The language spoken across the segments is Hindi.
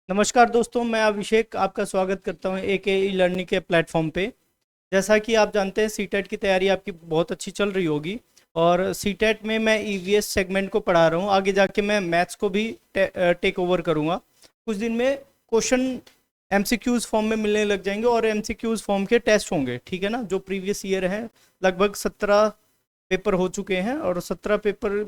नमस्कार दोस्तों, मैं अभिषेक आपका स्वागत करता हूं एक ई लर्निंग के प्लेटफॉर्म पे। जैसा कि आप जानते हैं सीटेट की तैयारी आपकी बहुत अच्छी चल रही होगी। और सीटेट में मैं ईवीएस सेगमेंट को पढ़ा रहा हूं। आगे जाके मैं मैथ्स को भी टेक ओवर करूंगा। कुछ दिन में क्वेश्चन एमसीक्यूज फॉर्म में मिलने लग जाएंगे और एमसीक्यूज फॉर्म के टेस्ट होंगे, ठीक है ना। जो प्रीवियस ईयर है, लगभग 17 पेपर हो चुके हैं और 17 पेपर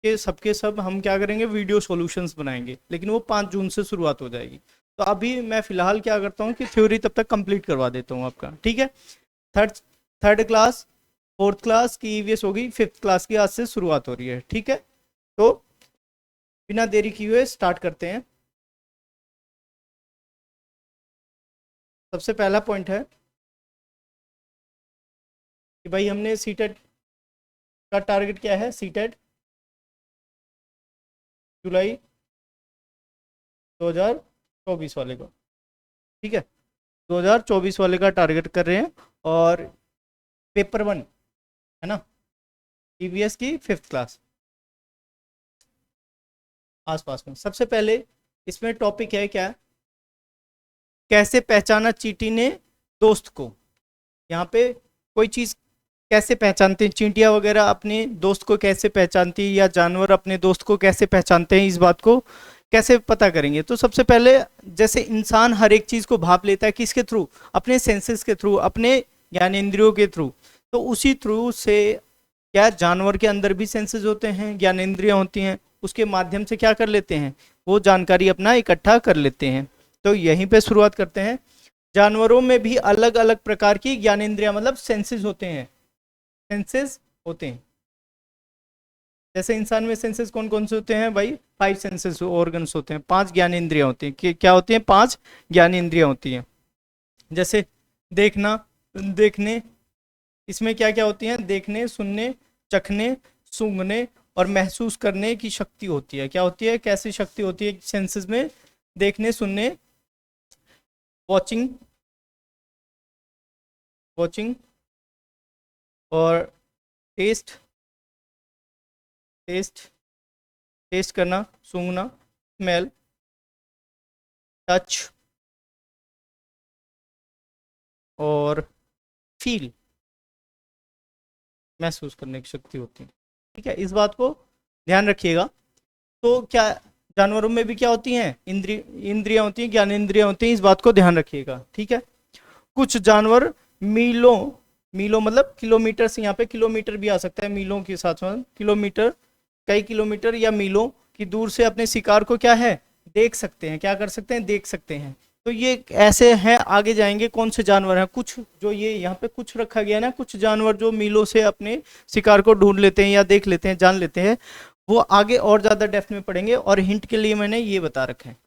के सब हम क्या करेंगे, वीडियो सॉल्यूशंस बनाएंगे, लेकिन वो 5 जून से शुरुआत हो जाएगी। तो अभी मैं फिलहाल क्या करता हूँ कि थ्योरी तब तक कंप्लीट करवा देता हूँ आपका, ठीक है। Third third class, fourth class की ईवीएस होगी, फिफ्थ क्लास की आज से शुरुआत हो रही है, ठीक है। तो बिना देरी किए हुए स्टार्ट करते हैं। सबसे पहला पॉइंट है कि भाई हमने सीटेट का टारगेट क्या है। सीटेट जुलाई 2024 वाले का, ठीक है। 2024 वाले का टारगेट कर रहे हैं। और पेपर 1 है ना, ईवीएस की फिफ्थ क्लास आसपास में। सबसे पहले इसमें टॉपिक है क्या, कैसे पहचाना चींटी ने दोस्त को। यहाँ पे कोई चीज़ कैसे पहचानते हैं, चींटियाँ वगैरह अपने दोस्त को कैसे पहचानती है, या जानवर अपने दोस्त को कैसे पहचानते हैं, इस बात को कैसे पता करेंगे। तो सबसे पहले, जैसे इंसान हर एक चीज़ को भाप लेता है किसके थ्रू, अपने सेंसेस के थ्रू, अपने ज्ञानेंद्रियों के थ्रू। तो उसी थ्रू से क्या जानवर के अंदर भी सेंसेस होते हैं, ज्ञानेंद्रियां होती हैं, उसके माध्यम से क्या कर लेते हैं, वो जानकारी अपना इकट्ठा कर लेते हैं। तो यहीं पे शुरुआत करते हैं। जानवरों में भी अलग अलग प्रकार की ज्ञानेंद्रियां मतलब सेंसेस होते हैं, सेंसेस होते हैं। जैसे इंसान में सेंसेस कौन कौन से होते हैं भाई, 5 सेंसेस ऑर्गन्स होते हैं, 5 ज्ञानेंद्रियां होती हैं। क्या होती हैं, 5 ज्ञानेंद्रियां होती हैं। जैसे देखना, देखने, इसमें क्या क्या होती हैं, देखने, सुनने, चखने, सूंघने और महसूस करने की शक्ति होती है। क्या होती है, कैसी शक्ति होती है सेंसेस में, देखने, सुनने, वॉचिंग, वॉचिंग और टेस्ट, टेस्ट, टेस्ट करना, सूंघना, स्मेल, टच और फील, महसूस करने की शक्ति होती है, ठीक है। इस बात को ध्यान रखिएगा। तो क्या जानवरों में भी क्या होती हैं, इंद्रियां होती हैं, ज्ञानेंद्रियां होती हैं, इस बात को ध्यान रखिएगा, ठीक है। कुछ जानवर मीलों, मीलों मतलब किलोमीटर से, यहाँ पे किलोमीटर भी आ सकता है, मीलों के साथ साथ किलोमीटर, कई किलोमीटर या मीलों की दूर से अपने शिकार को क्या है, देख सकते हैं। क्या कर सकते हैं, देख सकते हैं। तो ये ऐसे हैं। आगे जाएंगे कौन से जानवर हैं, कुछ जो ये यहाँ पे कुछ रखा गया ना, कुछ जानवर जो मीलों से अपने शिकार को ढूंढ लेते हैं या देख लेते हैं, जान लेते हैं, वो आगे और ज्यादा डेप्थ में पढ़ेंगे। और हिंट के लिए मैंने ये बता रखे हैं,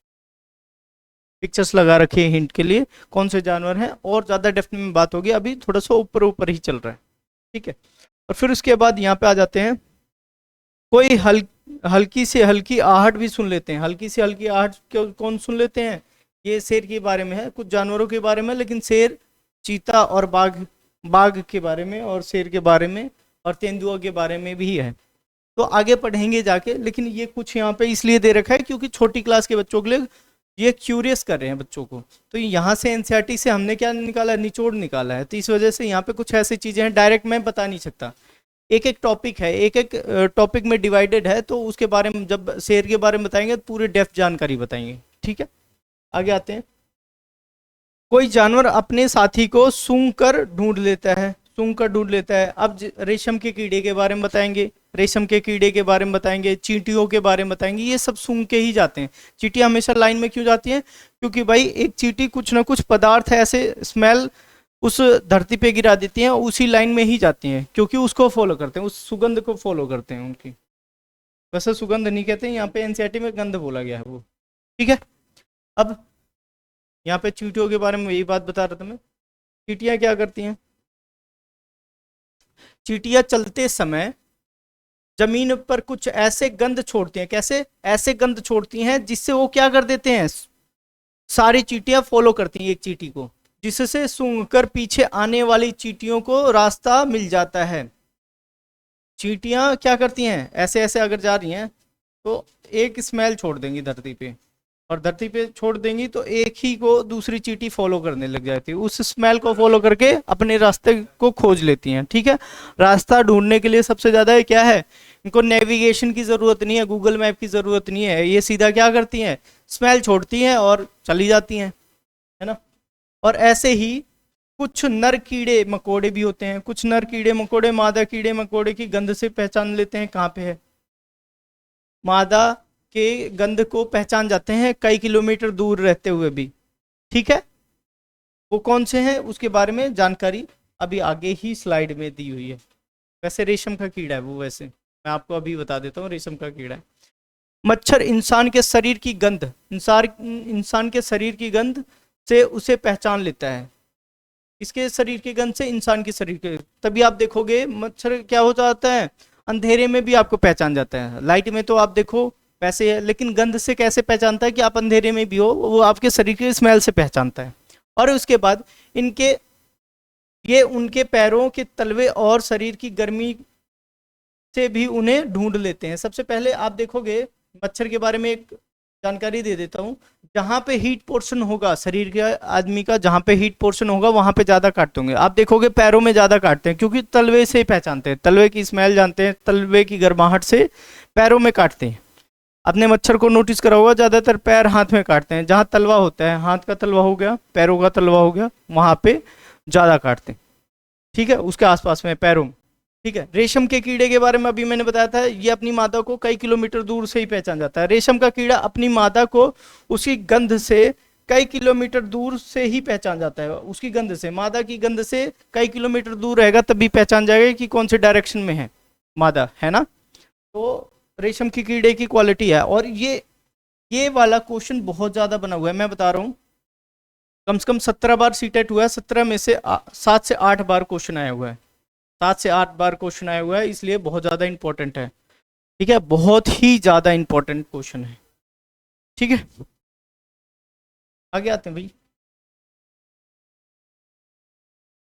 पिक्चर्स लगा रखी है हिंट के लिए कौन से जानवर हैं। और ज्यादा डेप्थ में बात होगी, अभी थोड़ा सा ऊपर ऊपर ही चल रहा है, ठीक है। और फिर उसके बाद यहाँ पे आ जाते हैं, कोई हल्की से हल्की आहट भी सुन लेते हैं। हल्की से हल्की आहट कौन सुन लेते हैं, ये शेर के बारे में है, कुछ जानवरों के बारे में, लेकिन शेर, चीता और बाघ, बाघ के बारे में और शेर के बारे में और तेंदुआ के बारे में भी है। तो आगे पढ़ेंगे जाके, लेकिन ये कुछ यहाँ पे इसलिए दे रखा है क्योंकि छोटी क्लास के बच्चों के लिए ये क्यूरियस कर रहे हैं बच्चों को। तो यहाँ से एनसीईआरटी से हमने क्या निकाला है, निचोड़ निकाला है। तो इस वजह से यहाँ पे कुछ ऐसी चीजें हैं डायरेक्ट मैं बता नहीं सकता। एक एक टॉपिक है, एक एक टॉपिक में डिवाइडेड है, तो उसके बारे में जब शेर के बारे में बताएंगे तो पूरी डेप्थ जानकारी बताएंगे, ठीक है। आगे आते हैं। कोई जानवर अपने साथी को सूंघ कर ढूंढ लेता है, सूंघ कर ढूंढ लेता है। अब रेशम के कीड़े के बारे में बताएंगे, रेशम के कीड़े के बारे में बताएंगे, चींटियों के बारे में बताएंगे। ये सब सूंघ के ही जाते हैं। चींटियां हमेशा लाइन में क्यों जाती हैं, क्योंकि भाई एक चींटी कुछ ना कुछ पदार्थ है ऐसे स्मेल उस धरती पे गिरा देती हैं, उसी लाइन में ही जाती हैं, क्योंकि उसको फॉलो करते हैं, उस सुगंध को फॉलो करते हैं उनकी। वैसे सुगंध नहीं कहते हैं, यहाँ पे एनसीईआरटी में गंध बोला गया है वो, ठीक है। अब यहाँ पे चींटियों के बारे में यही बात बता रहा था मैं। चींटियां क्या करती हैं, चींटियां चलते समय जमीन पर कुछ ऐसे गंध छोड़ती हैं। कैसे, ऐसे गंध छोड़ती हैं जिससे वो क्या कर देते हैं, सारी चींटियां फॉलो करती हैं एक चींटी को, जिससे सूंघकर पीछे आने वाली चींटियों को रास्ता मिल जाता है। चींटियां क्या करती हैं, ऐसे ऐसे अगर जा रही हैं तो एक स्मेल छोड़ देंगी धरती पे, और धरती पे छोड़ देंगी तो एक ही को दूसरी चींटी फॉलो करने लग जाती है, उस स्मेल को फॉलो करके अपने रास्ते को खोज लेती हैं। ठीक है, रास्ता ढूंढने के लिए सबसे ज्यादा ये क्या है, इनको नेविगेशन की जरूरत नहीं है, गूगल मैप की जरूरत नहीं है, ये सीधा क्या करती हैं, स्मेल छोड़ती हैं और चली जाती हैं, है ना। और ऐसे ही कुछ नर कीड़े मकोड़े भी होते हैं, कुछ नर कीड़े मकोड़े मादा कीड़े मकोड़े की गंध से पहचान लेते हैं कहाँ पे है, मादा के गंध को पहचान जाते हैं कई किलोमीटर दूर रहते हुए भी। ठीक है, वो कौन से हैं उसके बारे में जानकारी अभी आगे ही स्लाइड में दी हुई है। वैसे रेशम का कीड़ा है वो, वैसे मैं आपको अभी बता देता हूँ, रेशम का कीड़ा है। मच्छर इंसान के शरीर की गंध, इंसान के शरीर की गंध से उसे पहचान लेता है, इसके शरीर की गंध से इंसान के शरीर के, तभी आप देखोगे मच्छर क्या हो जाता है, अंधेरे में भी आपको पहचान जाता है, लाइट में तो आप देखो वैसे है, लेकिन गंध से कैसे पहचानता है कि आप अंधेरे में भी हो, वो आपके शरीर के स्मेल से पहचानता है। और उसके बाद इनके ये उनके पैरों के तलवे और शरीर की गर्मी से भी उन्हें ढूंढ लेते हैं। सबसे पहले आप देखोगे मच्छर के बारे में एक जानकारी दे देता हूँ, जहाँ पे हीट पोर्शन होगा शरीर के आदमी का, जहाँ पे हीट पोर्शन होगा वहां पे ज्यादा काटते होंगे, आप देखोगे पैरों में ज्यादा काटते हैं, क्योंकि तलवे से ही पहचानते हैं, तलवे की स्मेल जानते हैं, तलवे की गर्माहट से पैरों में काटते हैं। अपने मच्छर को नोटिस करा होगा, ज्यादातर पैर हाथ में काटते हैं, जहाँ तलवा होता है, हाथ का तलवा हो गया, पैरों का तलवा हो गया, वहां पे ज्यादा काटते हैं। ठीक है, उसके आसपास में पैरों में। ठीक है, रेशम के कीड़े के बारे में अभी मैंने बताया था, ये अपनी मादा को कई किलोमीटर दूर से ही पहचान जाता है। रेशम का कीड़ा अपनी मादा को उसकी गंध से कई किलोमीटर दूर से ही पहचान जाता है, उसकी गंध से, मादा की गंध से कई किलोमीटर दूर रहेगा तभी पहचान जाएगा कि कौन से डायरेक्शन में है मादा, है ना। तो रेशम की कीड़े की क्वालिटी है। और ये वाला क्वेश्चन बहुत ज्यादा बना हुआ है, मैं बता रहा हूँ, कम से कम 17 बार सीटेट हुआ है, 17 में से 7 से 8 बार क्वेश्चन आया हुआ है, 7 से 8 बार क्वेश्चन आया हुआ है, इसलिए बहुत ज्यादा इंपॉर्टेंट है। ठीक है, बहुत ही ज्यादा इंपॉर्टेंट क्वेश्चन है। ठीक है, आगे आते हैं भाई।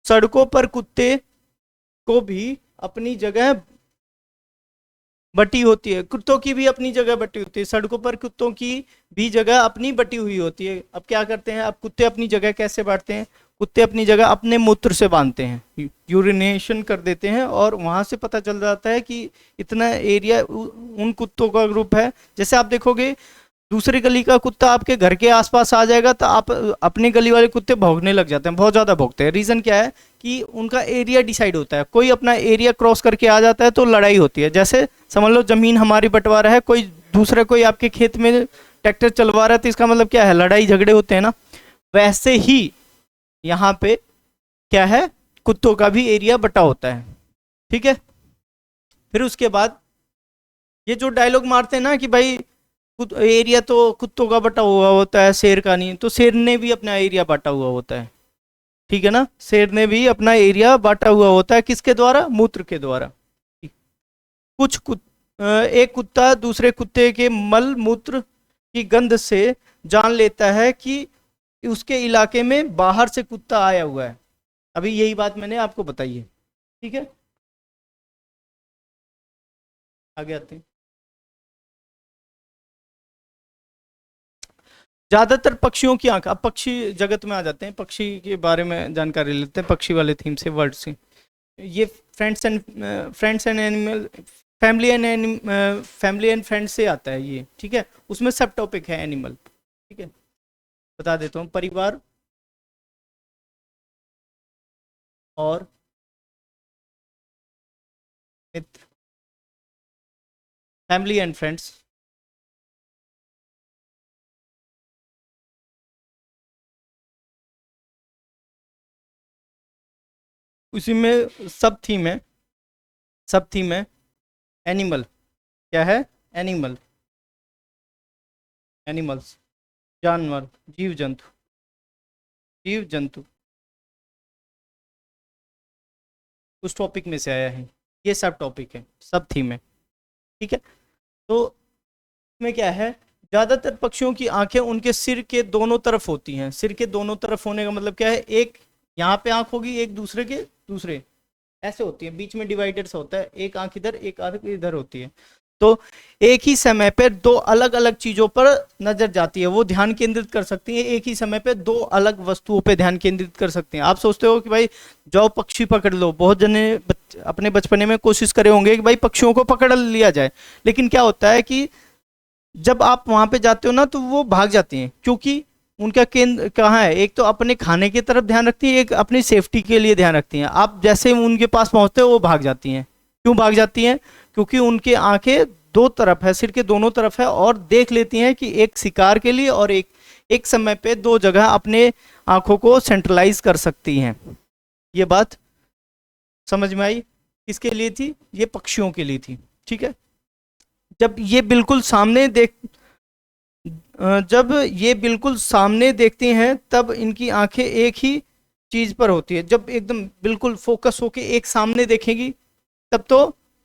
सड़कों पर कुत्ते को भी अपनी जगह बटी होती है, कुत्तों की भी अपनी जगह बटी होती है, सड़कों पर कुत्तों की भी जगह अपनी बटी हुई होती है। अब क्या करते हैं, अब कुत्ते अपनी जगह कैसे बांटते हैं, कुत्ते अपनी जगह अपने मूत्र से बांधते हैं, यूरिनेशन कर देते हैं, और वहां से पता चल जाता है कि इतना एरिया उन कुत्तों का ग्रुप है। जैसे आप देखोगे दूसरी गली का कुत्ता आपके घर के आसपास आ जाएगा तो आप अपनी गली वाले कुत्ते भौंकने लग जाते हैं, बहुत ज्यादा भौंकते हैं। रीजन क्या है कि उनका एरिया डिसाइड होता है, कोई अपना एरिया क्रॉस करके आ जाता है तो लड़ाई होती है। जैसे समझ लो जमीन हमारी बंटवारा है, कोई दूसरा कोई आपके खेत में ट्रैक्टर चलवा रहा है, तो इसका मतलब क्या है, लड़ाई झगड़े होते हैं ना। वैसे ही यहाँ पे क्या है, कुत्तों का भी एरिया बटा होता है। ठीक है, फिर उसके बाद ये जो डायलॉग मारते हैं ना कि भाई एरिया तो कुत्तों का बटा हुआ होता है, शेर का नहीं, तो शेर ने भी अपना एरिया बांटा हुआ होता है। ठीक है ना, शेर ने भी अपना एरिया बांटा हुआ होता है, किसके द्वारा, मूत्र के द्वारा। एक कुत्ता दूसरे कुत्ते के मल मूत्र की गंध से जान लेता है कि उसके इलाके में बाहर से कुत्ता आया हुआ है। अभी यही बात मैंने आपको बताई है। ठीक है, आगे आते हैं। ज्यादातर पक्षियों की आंख, अब पक्षी जगत में आ जाते हैं, पक्षी के बारे में जानकारी लेते हैं, पक्षी वाले थीम से, वर्ड से। ये friends and animal, family and friends से आता है ये। ठीक है, उसमें सब टॉपिक है एनिमल। ठीक है, बता देता हूँ, परिवार और मित्र, फैमिली एंड फ्रेंड्स, उसी में सब थीम है, सब थीम है। एनिमल क्या है, एनिमल, एनिमल्स जानवर, जीव जंतु, जीव जंतु उस टॉपिक में से आया है, ये सब टॉपिक है, सब थीम है। ठीक है, तो इसमें क्या है, ज्यादातर पक्षियों की आंखें उनके सिर के दोनों तरफ होती हैं। सिर के दोनों तरफ होने का मतलब क्या है, एक यहाँ पे आंख होगी, एक दूसरे के दूसरे ऐसे होती है, बीच में डिवाइडर सा होता है, एक आंख इधर एक आंख इधर होती है। तो एक ही समय पर दो अलग अलग चीजों पर नजर जाती है, वो ध्यान केंद्रित कर सकती है, एक ही समय पे दो अलग वस्तुओं पे ध्यान केंद्रित कर सकते हैं। आप सोचते हो कि भाई जाओ पक्षी पकड़ लो, बहुत जने अपने बचपने में कोशिश करे होंगे कि भाई पक्षियों को पकड़ लिया जाए, लेकिन क्या होता है कि जब आप वहां पे जाते हो ना तो वो भाग जाती हैं, क्योंकि उनका केंद्र कहाँ है, एक तो अपने खाने की तरफ ध्यान रखती है, एक अपनी सेफ्टी के लिए ध्यान रखती हैं। आप जैसे उनके पास पहुंचते हो वो भाग जाती हैं। क्यों भाग जाती हैं? क्योंकि उनके आंखें दो तरफ है, सिर के दोनों तरफ है, और देख लेती हैं कि एक शिकार के लिए और एक एक समय पे दो जगह अपने आंखों को सेंट्रलाइज कर सकती हैं। ये बात समझ में आई? किसके लिए थी? ये पक्षियों के लिए थी। ठीक है, जब ये बिल्कुल सामने देख जब ये बिल्कुल सामने देखती हैं तब इनकी आंखें एक ही चीज पर होती है। जब एकदम बिल्कुल फोकस होके एक सामने देखेंगी तब तो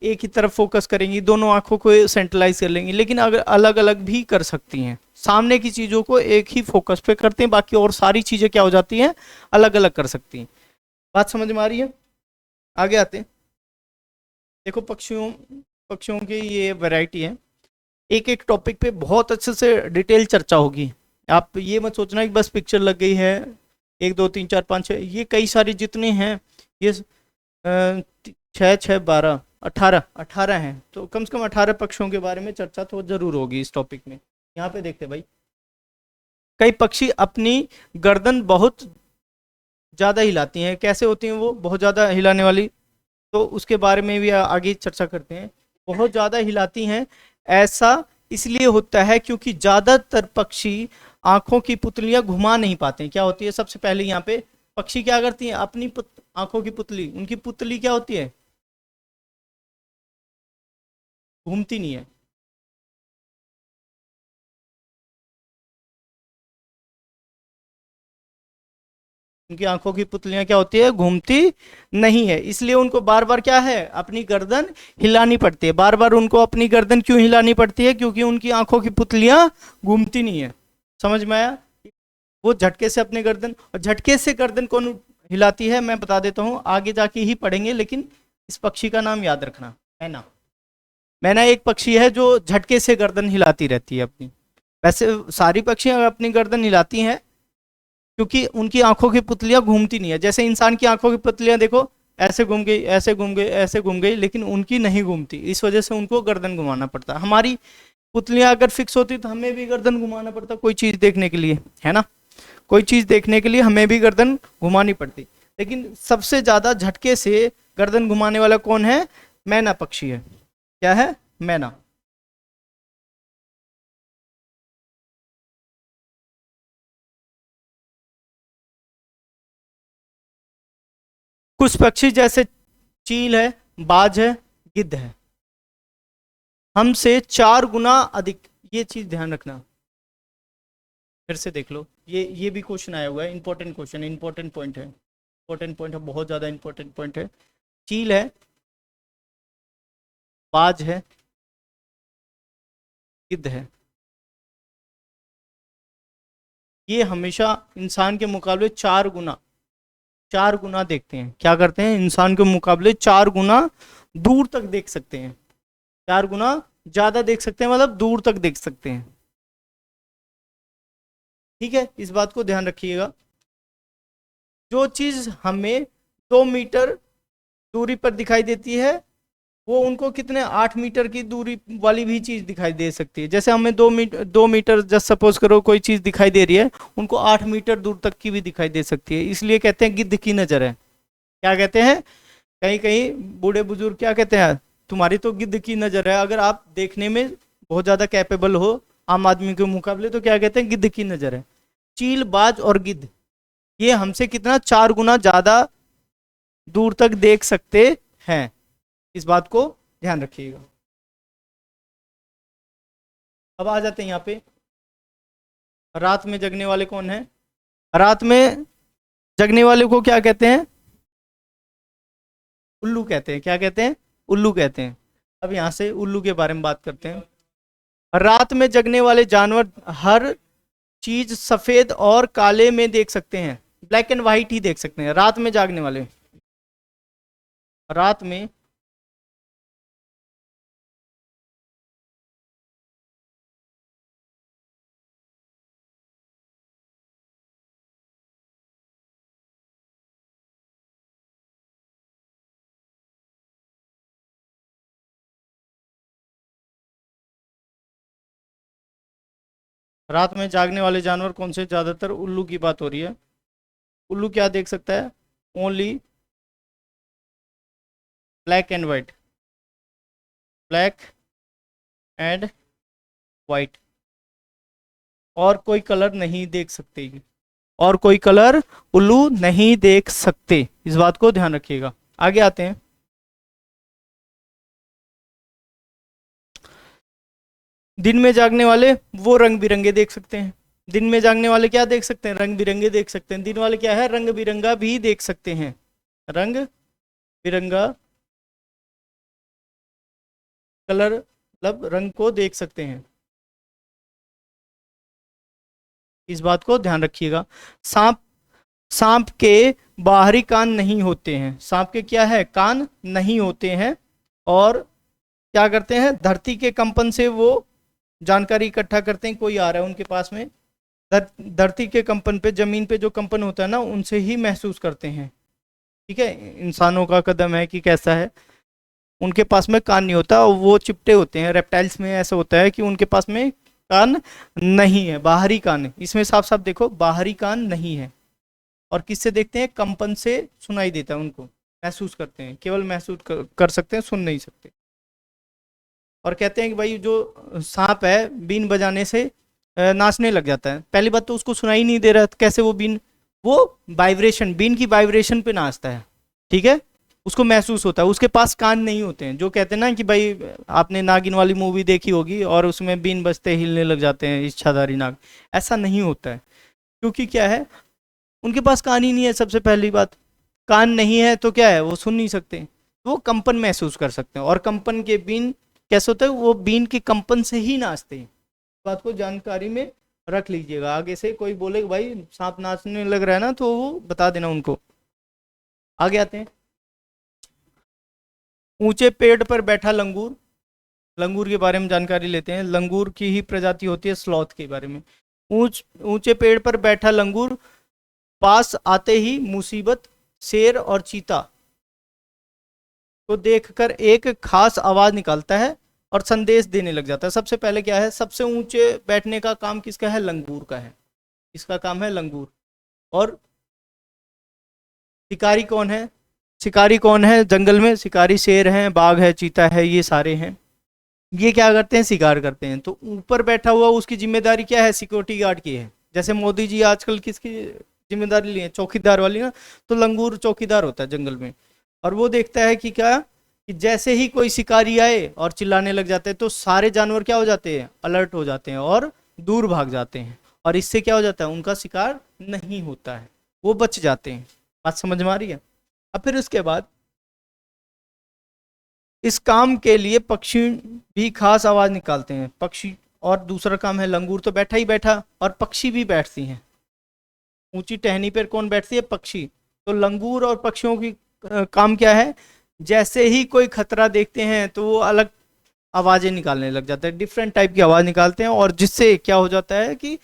एक ही तरफ फोकस करेंगी, दोनों आंखों को सेंट्रलाइज कर लेंगी। लेकिन अगर अलग अलग भी कर सकती हैं, सामने की चीजों को एक ही फोकस पे करते हैं, बाकी और सारी चीजें क्या हो जाती हैं, अलग अलग कर सकती हैं। बात समझ में आ रही है? आगे आते हैं। देखो पक्षियों पक्षियों की ये वैरायटी है, एक एक टॉपिक पे बहुत अच्छे से डिटेल चर्चा होगी। आप ये मत सोचना कि बस पिक्चर लग गई है, एक दो तीन चार पाँच छः, ये कई सारी जितने हैं, ये छः छः 12 18 18 हैं, तो कम से कम 18 पक्षियों के बारे में चर्चा तो जरूर होगी इस टॉपिक में। यहाँ पे देखते भाई, कई पक्षी अपनी गर्दन बहुत ज़्यादा हिलाती हैं। कैसे होती हैं वो बहुत ज़्यादा हिलाने वाली? तो उसके बारे में भी आगे चर्चा करते हैं। बहुत ज़्यादा हिलाती हैं, ऐसा इसलिए होता है क्योंकि ज़्यादातर पक्षी आंखों की पुतलियां घुमा नहीं पाते हैं। क्या होती है? सबसे पहले यहाँ पे पक्षी क्या करती हैं, अपनी आंखों की पुतली, उनकी पुतली क्या होती है, घूमती नहीं है। उनकी आंखों की पुतलियां क्या होती है, घूमती नहीं है, इसलिए उनको बार बार क्या है, अपनी गर्दन हिलानी पड़ती है। बार बार उनको अपनी गर्दन क्यों हिलानी पड़ती है? क्योंकि उनकी आंखों की पुतलियां घूमती नहीं है। समझ में आया? वो झटके से अपने गर्दन, और झटके से गर्दन कौन हिलाती है मैं बता देता हूँ, आगे जाके ही पढ़ेंगे, लेकिन इस पक्षी का नाम याद रखना, मैना। मैना एक पक्षी है जो झटके से गर्दन हिलाती रहती है अपनी। वैसे सारी पक्षियां अपनी गर्दन हिलाती हैं क्योंकि उनकी आंखों की पुतलियां घूमती नहीं है। जैसे इंसान की आंखों की पुतलियां देखो, ऐसे घूम गई, ऐसे घूम गई, ऐसे घूम गई, लेकिन उनकी नहीं घूमती, इस वजह से उनको गर्दन घुमाना पड़ता है। हमारी पुतलियां अगर फिक्स होती तो हमें भी गर्दन घुमाना पड़ता कोई चीज देखने के लिए, है ना? कोई चीज देखने के लिए हमें भी गर्दन घुमानी पड़ती। लेकिन सबसे ज्यादा झटके से गर्दन घुमाने वाला कौन है? मैना पक्षी है। क्या है? मैना। कुछ पक्षी जैसे चील है, बाज है, गिद्ध है, हमसे 4 गुना अधिक, ये चीज ध्यान रखना। फिर से देख लो, ये भी क्वेश्चन आया हुआ है, इंपॉर्टेंट क्वेश्चन, इंपॉर्टेंट पॉइंट है, इंपॉर्टेंट पॉइंट है, बहुत ज्यादा इंपॉर्टेंट पॉइंट है। चील है, बाज है, गिद्ध है, ये हमेशा इंसान के मुकाबले 4 गुना, 4 गुना देखते हैं। क्या करते हैं? इंसान के मुकाबले 4 गुना दूर तक देख सकते हैं, 4 गुना ज्यादा देख सकते हैं, मतलब दूर तक देख सकते हैं। ठीक है, इस बात को ध्यान रखिएगा। जो चीज हमें 2 मीटर दूरी पर दिखाई देती है, वो उनको कितने 8 मीटर की दूरी वाली भी चीज दिखाई दे सकती है। जैसे हमें 2 मीटर जस्ट सपोज करो कोई चीज दिखाई दे रही है, उनको 8 मीटर दूर तक की भी दिखाई दे सकती है। इसलिए कहते हैं गिद्ध की नजर है। क्या कहते हैं? कहीं कहीं बूढ़े बुजुर्ग क्या कहते हैं, तुम्हारी तो गिद्ध की नजर है। अगर आप देखने में बहुत ज्यादा कैपेबल हो आम आदमी के मुकाबले, तो क्या कहते हैं? गिद्ध की नजर है। चील, बाज और गिद्ध ये हमसे कितना 4 गुना ज्यादा दूर तक देख सकते हैं। इस बात को ध्यान रखिएगा। अब आ जाते हैं यहाँ पे, रात में जगने वाले कौन है? रात में जगने वाले को क्या कहते हैं? उल्लू कहते हैं। क्या कहते हैं? उल्लू कहते हैं। अब यहाँ से उल्लू के बारे में बात करते हैं। रात में जगने वाले जानवर हर चीज सफेद और काले में देख सकते हैं, ब्लैक एंड व्हाइट ही देख सकते हैं। रात में जागने वाले, रात में रात में जागने वाले जानवर कौन से? ज्यादातर उल्लू की बात हो रही है। उल्लू क्या देख सकता है? Only black and white, black and white, और कोई कलर नहीं देख सकते, और कोई कलर उल्लू नहीं देख सकते, इस बात को ध्यान रखिएगा। आगे आते हैं। दिन में जागने वाले वो रंग बिरंगे देख सकते हैं। दिन में जागने वाले क्या देख सकते हैं? रंग बिरंगे देख सकते हैं। दिन वाले क्या है? रंग बिरंगा भी देख सकते हैं, रंग बिरंगा कलर मतलब रंग को देख सकते हैं, इस बात को ध्यान रखिएगा। सांप, सांप के बाहरी कान नहीं होते हैं। सांप के क्या है? कान नहीं होते हैं, और क्या करते हैं? धरती के कंपन से वो जानकारी इकट्ठा करते हैं। कोई आ रहा है उनके पास में, धरती के कंपन पे, जमीन पे जो कंपन होता है ना, उनसे ही महसूस करते हैं। ठीक है, इंसानों का कदम है कि कैसा है, उनके पास में कान नहीं होता, और वो चिपटे होते हैं। रेप्टाइल्स में ऐसा होता है कि उनके पास में कान नहीं है, बाहरी कान है। इसमें साफ साफ देखो, बाहरी कान नहीं है। और किससे देखते हैं? कंपन से सुनाई देता है उनको, महसूस करते हैं, केवल महसूस कर सकते हैं, सुन नहीं सकते। और कहते हैं कि भाई जो सांप है बीन बजाने से नाचने लग जाता है। पहली बात तो उसको सुनाई नहीं दे रहा, तो कैसे वो बीन, वो वाइब्रेशन, बीन की वाइब्रेशन पे नाचता है। ठीक है, उसको महसूस होता है, उसके पास कान नहीं होते हैं। जो कहते हैं ना कि भाई आपने नागिन वाली मूवी देखी होगी और उसमें बीन बजते हिलने लग जाते हैं इच्छाधारी नाग, ऐसा नहीं होता है। क्योंकि क्या है? उनके पास कान ही नहीं है। सबसे पहली बात, कान नहीं है तो क्या है? वो सुन नहीं सकते, वो कंपन महसूस कर सकते हैं। और कंपन के बीन कैसे होता है? वो बीन के कंपन से ही नाचते हैं। बात को जानकारी में रख लीजिएगा। आगे से कोई बोले भाई सांप नाचने लग रहा है ना, तो वो बता देना उनको। आगे आते हैं। ऊंचे पेड़ पर बैठा लंगूर, लंगूर के बारे में जानकारी लेते हैं। लंगूर की ही प्रजाति होती है स्लॉथ के बारे में। ऊंचे पेड़ पर बैठा लंगूर पास आते ही मुसीबत, शेर और चीता को देखकर एक खास आवाज निकालता है और संदेश देने लग जाता है। सबसे पहले क्या है? सबसे ऊंचे बैठने का काम किसका है? लंगूर का है। इसका काम है लंगूर। और शिकारी कौन है? शिकारी कौन है जंगल में? शिकारी शेर हैं, बाघ है, चीता है, ये सारे हैं। ये क्या करते हैं? शिकार करते हैं। तो ऊपर बैठा हुआ उसकी जिम्मेदारी क्या है? सिक्योरिटी गार्ड की है। जैसे मोदी जी आजकल किसकी जिम्मेदारी लिए? चौकीदार वाली ना। तो लंगूर चौकीदार होता है जंगल में, और वो देखता है कि क्या, कि जैसे ही कोई शिकारी आए और चिल्लाने लग जाते हैं तो सारे जानवर क्या हो जाते हैं? अलर्ट हो जाते हैं और दूर भाग जाते हैं। और इससे क्या हो जाता है? उनका शिकार नहीं होता है, वो बच जाते हैं। बात समझ में आ रही है? अब फिर उसके बाद इस काम के लिए पक्षी भी खास आवाज निकालते हैं। पक्षी, और दूसरा काम है, लंगूर तो बैठा ही बैठा, और पक्षी भी बैठती हैं। ऊंची टहनी पर कौन बैठती है? पक्षी। तो लंगूर और पक्षियों की काम क्या है? जैसे ही कोई खतरा देखते हैं तो वो अलग आवाजें निकालने लग जाते हैं, डिफरेंट टाइप की आवाज निकालते हैं, और जिससे क्या हो जाता है कि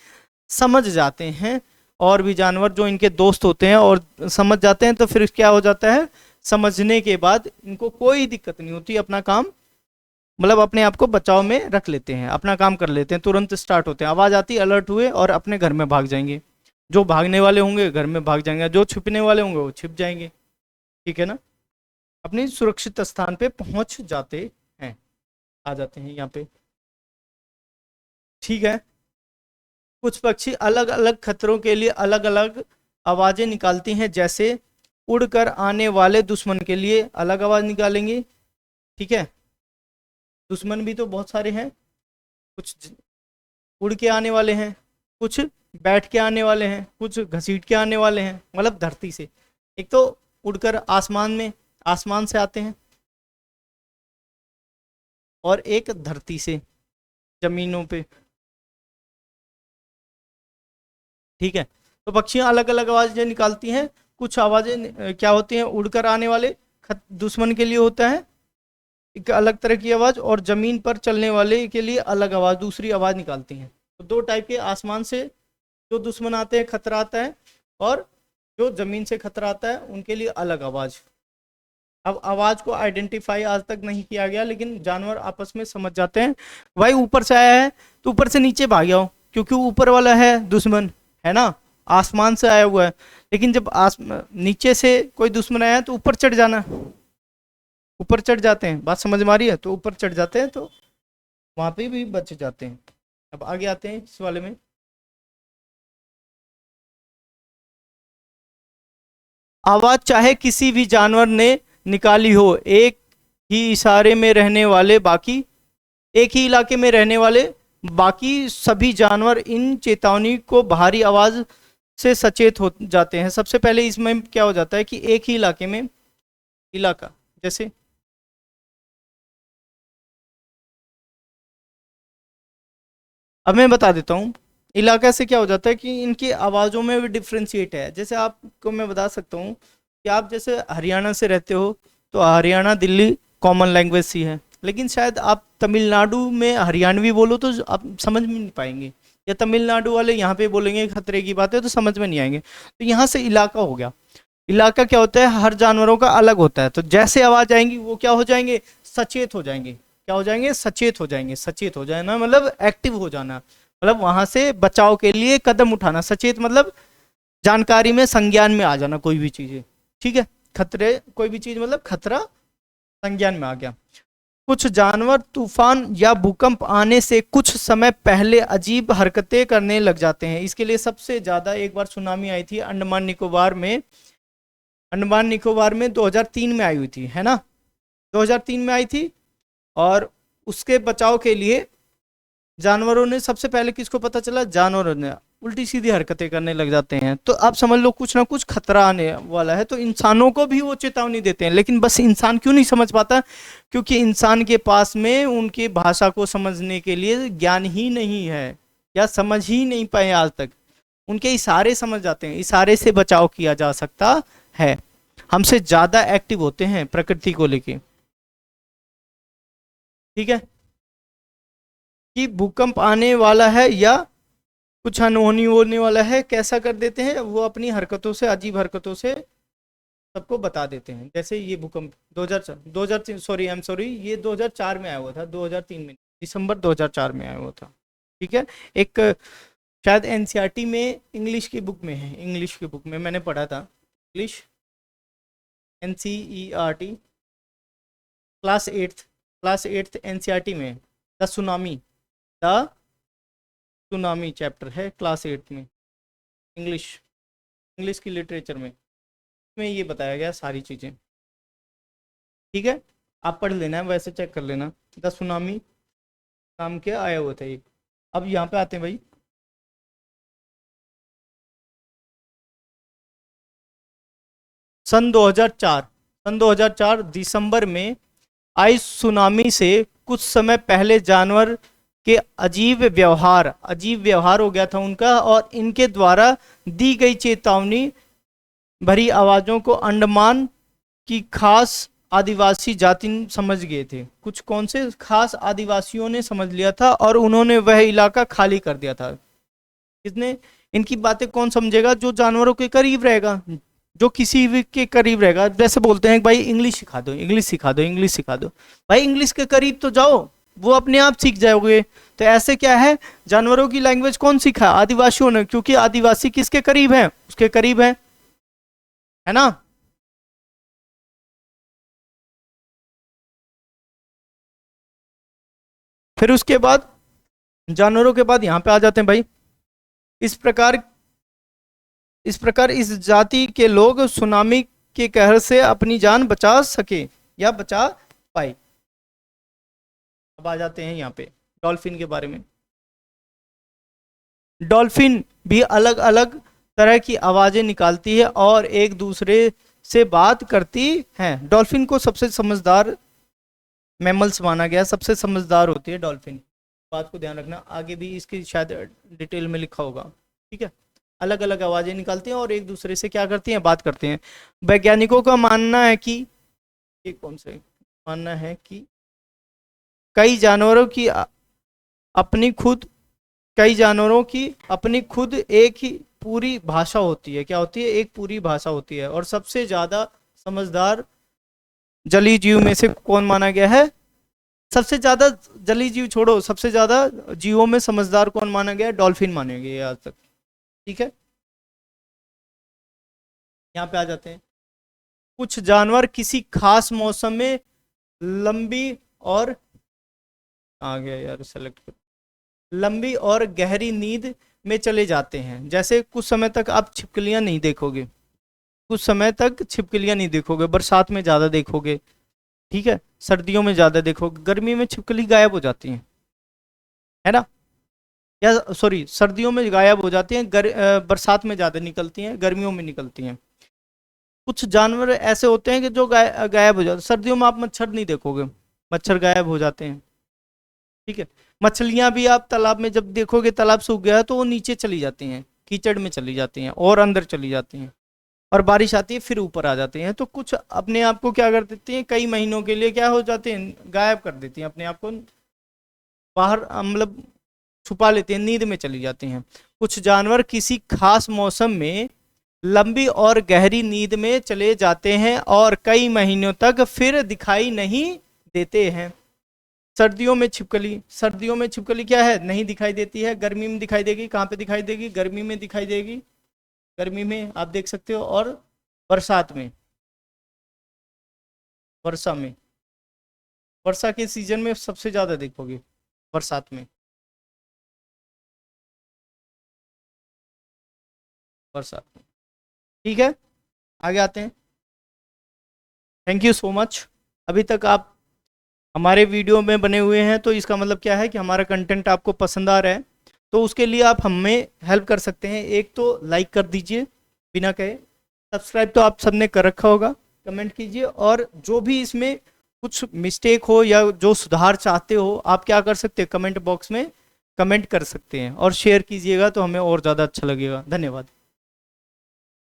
समझ जाते हैं और भी जानवर जो इनके दोस्त होते हैं, और समझ जाते हैं। तो फिर क्या हो जाता है? समझने के बाद इनको कोई दिक्कत नहीं होती, अपना काम मतलब अपने आप को बचाव में रख लेते हैं, अपना काम कर लेते हैं, तुरंत स्टार्ट होते हैं। आवाज आती, अलर्ट हुए और अपने घर में भाग जाएंगे। जो भागने वाले होंगे घर में भाग जाएंगे, जो छिपने वाले होंगे वो छिप जाएंगे। ठीक है ना? अपनी सुरक्षित स्थान पे पहुंच जाते हैं, आ जाते हैं यहाँ पे। ठीक है, कुछ पक्षी अलग अलग खतरों के लिए अलग अलग आवाजें निकालती हैं। जैसे उड़कर आने वाले दुश्मन के लिए अलग आवाज निकालेंगे। ठीक है, दुश्मन भी तो बहुत सारे हैं, कुछ उड़ के आने वाले हैं, कुछ बैठ के आने वाले हैं, कुछ घसीट के आने वाले हैं, मतलब धरती से। एक तो उड़कर आसमान में, आसमान से आते हैं, और एक धरती से, जमीनों पे। ठीक है, तो पक्षियां अलग अलग आवाजें निकालती हैं। कुछ आवाजें क्या होती हैं? उड़कर आने वाले दुश्मन के लिए होता है एक अलग तरह की आवाज, और जमीन पर चलने वाले के लिए अलग आवाज, दूसरी आवाज निकालती हैं। तो दो टाइप के, आसमान से जो दुश्मन आते हैं, खतरा आता है, और जो जमीन से खतरा आता है उनके लिए अलग आवाज। अब आवाज को आइडेंटिफाई आज तक नहीं किया गया, लेकिन जानवर आपस में समझ जाते हैं। भाई ऊपर से आया है तो ऊपर से नीचे भाग जाओ, क्योंकि ऊपर वाला है दुश्मन, है ना, आसमान से आया हुआ है। लेकिन जब नीचे से कोई दुश्मन आया तो ऊपर चढ़ जाना, ऊपर चढ़ जाते हैं, बात समझ में आ रही है, तो ऊपर चढ़ जाते हैं तो वहां पे भी बच जाते हैं। अब आगे आते हैं इस वाले में। आवाज चाहे किसी भी जानवर ने निकाली हो, एक ही इशारे में रहने वाले बाकी, एक ही इलाके में रहने वाले बाकी सभी जानवर इन चेतावनी को बाहरी आवाज से सचेत हो जाते हैं। सबसे पहले इसमें क्या हो जाता है कि एक ही इलाके में, इलाका जैसे अब मैं बता देता हूँ, इलाका से क्या हो जाता है कि इनकी आवाज़ों में भी डिफ्रेंशिएट है। जैसे आपको मैं बता सकता हूँ कि आप जैसे हरियाणा से रहते हो तो हरियाणा दिल्ली कॉमन लैंग्वेज सी है, लेकिन शायद आप तमिलनाडु में हरियाणवी बोलो तो आप समझ में नहीं पाएंगे, या तमिलनाडु वाले यहाँ पे बोलेंगे खतरे की बात है तो समझ में नहीं आएंगे। तो यहाँ से इलाका हो गया। इलाका क्या होता है, हर जानवरों का अलग होता है, तो जैसे आवाज आएंगी वो क्या हो जाएंगे, सचेत हो जाएंगे। क्या हो जाएंगे, सचेत हो जाएंगे। सचेत हो जाना मतलब एक्टिव हो जाना, मतलब वहां से बचाव के लिए कदम उठाना। सचेत मतलब जानकारी में, संज्ञान में आ जाना कोई भी चीज, ठीक है, खतरे, कोई भी चीज मतलब खतरा संज्ञान में आ गया। कुछ जानवर तूफान या भूकंप आने से कुछ समय पहले अजीब हरकतें करने लग जाते हैं। इसके लिए सबसे ज्यादा एक बार सुनामी आई थी अंडमान निकोबार में, अंडमान निकोबार में 2003 में आई हुई थी, है ना, 2003 में आई थी। और उसके बचाव के लिए जानवरों ने, सबसे पहले किसको पता चला, जानवरों ने उल्टी सीधी हरकतें करने लग जाते हैं। तो आप समझ लो कुछ ना कुछ खतरा आने वाला है, तो इंसानों को भी वो चेतावनी देते हैं। लेकिन बस इंसान क्यों नहीं समझ पाता, क्योंकि इंसान के पास में उनकी भाषा को समझने के लिए ज्ञान ही नहीं है, या समझ ही नहीं पाए आज तक। उनके इशारे समझ जाते हैं, इशारे से बचाव किया जा सकता है। हमसे ज्यादा एक्टिव होते हैं प्रकृति को लेके, ठीक है, कि भूकंप आने वाला है या कुछ अनहोनी होने वाला है, कैसा कर देते हैं वो, अपनी हरकतों से, अजीब हरकतों से सबको बता देते हैं। जैसे ये भूकंप 2000 सॉरी आई एम सॉरी, ये 2004 में आया हुआ था, 2003 में, दिसंबर 2004 में आया हुआ था, ठीक है। एक शायद एनसीईआरटी में इंग्लिश की बुक में है, इंग्लिश की बुक में मैंने पढ़ा था, English NCERT class eighth NCERT में, the tsunami, the tsunami chapter है क्लास एट्थ में, इंग्लिश, इंग्लिश की लिटरेचर में ये बताया गया सारी चीज़ें, ठीक है। आप पढ़ लेना, वैसे चेक कर लेना, द सुनामी नाम के आया हुआ था एक। अब यहाँ पे आते हैं भाई, सन 2004 दिसंबर में आई सुनामी से कुछ समय पहले जानवर के अजीब व्यवहार हो गया था उनका, और इनके द्वारा दी गई चेतावनी भरी आवाजों को अंडमान की खास आदिवासी जाति समझ गए थे। कुछ कौन से खास आदिवासियों ने समझ लिया था और उन्होंने वह इलाका खाली कर दिया था। किसने, इनकी बातें कौन समझेगा, जो जानवरों के करीब रहेगा, जो किसी भी के करीब रहेगा। जैसे बोलते हैं भाई इंग्लिश सिखा दो, इंग्लिश सिखा दो, इंग्लिश सिखा दो, भाई इंग्लिश के करीब तो जाओ, वो अपने आप सीख जाओगे। तो ऐसे क्या है, जानवरों की लैंग्वेज कौन सीखा, आदिवासियों ने, क्योंकि आदिवासी किसके करीब है, उसके करीब है ना। फिर उसके बाद जानवरों के बाद यहाँ पे आ जाते हैं भाई, इस प्रकार इस जाति के लोग सुनामी के कहर से अपनी जान बचा सके या बचा पाए। अब आ जाते हैं यहाँ पे डॉल्फिन के बारे में। डॉल्फिन भी अलग अलग तरह की आवाजें निकालती है और एक दूसरे से बात करती हैं। डॉल्फिन को सबसे समझदार मैमल्स माना गया, सबसे समझदार होती है डॉल्फिन, बात को ध्यान रखना, आगे भी इसकी शायद डिटेल में लिखा होगा, ठीक है। अलग अलग आवाजें निकालती हैं और एक दूसरे से क्या करती हैं, बात करती हैं। वैज्ञानिकों का मानना है कि, ये कौन से मानना है कि कई जानवरों की अपनी खुद कई जानवरों की अपनी खुद एक ही पूरी भाषा होती है। क्या होती है, एक पूरी भाषा होती है। और सबसे ज्यादा समझदार जलीय जीव में से कौन माना गया है, सबसे ज्यादा जलीय जीव छोड़ो, सबसे ज्यादा जीवों में समझदार कौन माना गया है? डॉल्फिन माने गए आज तक। ठीक है, यहाँ पे आ जाते हैं। कुछ जानवर किसी खास मौसम में लंबी और, आ गया यार सेलेक्ट कर, लंबी और गहरी नींद में चले जाते हैं। जैसे कुछ समय तक आप छिपकलियां नहीं देखोगे, कुछ समय तक छिपकलियां नहीं देखोगे, बरसात में ज्यादा देखोगे, ठीक है, सर्दियों में ज्यादा देखोगे, गर्मी में छिपकली गायब हो जाती है ना, या सॉरी सर्दियों में गायब हो जाती हैं, बरसात में ज्यादा निकलती हैं, गर्मियों में निकलती हैं। कुछ जानवर ऐसे होते हैं कि जो गायब हो जाते, सर्दियों में आप मच्छर नहीं देखोगे, मच्छर गायब हो जाते हैं। ठीक है, मछलियां भी आप तालाब में जब देखोगे तालाब सूख गया है तो वो नीचे चली जाती हैं, कीचड़ में चली जाती हैं और अंदर चली जाती हैं, और बारिश आती है फिर ऊपर आ जाती हैं। तो कुछ अपने आप को क्या कर देती हैं, कई महीनों के लिए क्या हो जाते हैं, गायब कर देती हैं अपने आप को, बाहर मतलब छुपा लेती हैं, नींद में चली जाती हैं। कुछ जानवर किसी खास मौसम में लंबी और गहरी नींद में चले जाते हैं और कई महीनों तक फिर दिखाई नहीं देते हैं। सर्दियों में छिपकली, सर्दियों में छिपकली क्या है, नहीं दिखाई देती है। गर्मी में दिखाई देगी, कहाँ पे दिखाई देगी, गर्मी में दिखाई देगी, गर्मी में आप देख सकते हो, और बरसात में, वर्षा में, वर्षा के सीजन में सबसे ज्यादा देखोगे, बरसात में, बरसात में। ठीक है, आगे आते हैं। Thank you so much. अभी तक आप हमारे वीडियो में बने हुए हैं तो इसका मतलब क्या है कि हमारा कंटेंट आपको पसंद आ रहा है। तो उसके लिए आप हमें हेल्प कर सकते हैं। एक तो लाइक कर दीजिए बिना कहे, सब्सक्राइब तो आप सबने कर रखा होगा, कमेंट कीजिए, और जो भी इसमें कुछ मिस्टेक हो या जो सुधार चाहते हो आप क्या कर सकते हैं, कमेंट बॉक्स में कमेंट कर सकते हैं, और शेयर कीजिएगा तो हमें और ज़्यादा अच्छा लगेगा। धन्यवाद।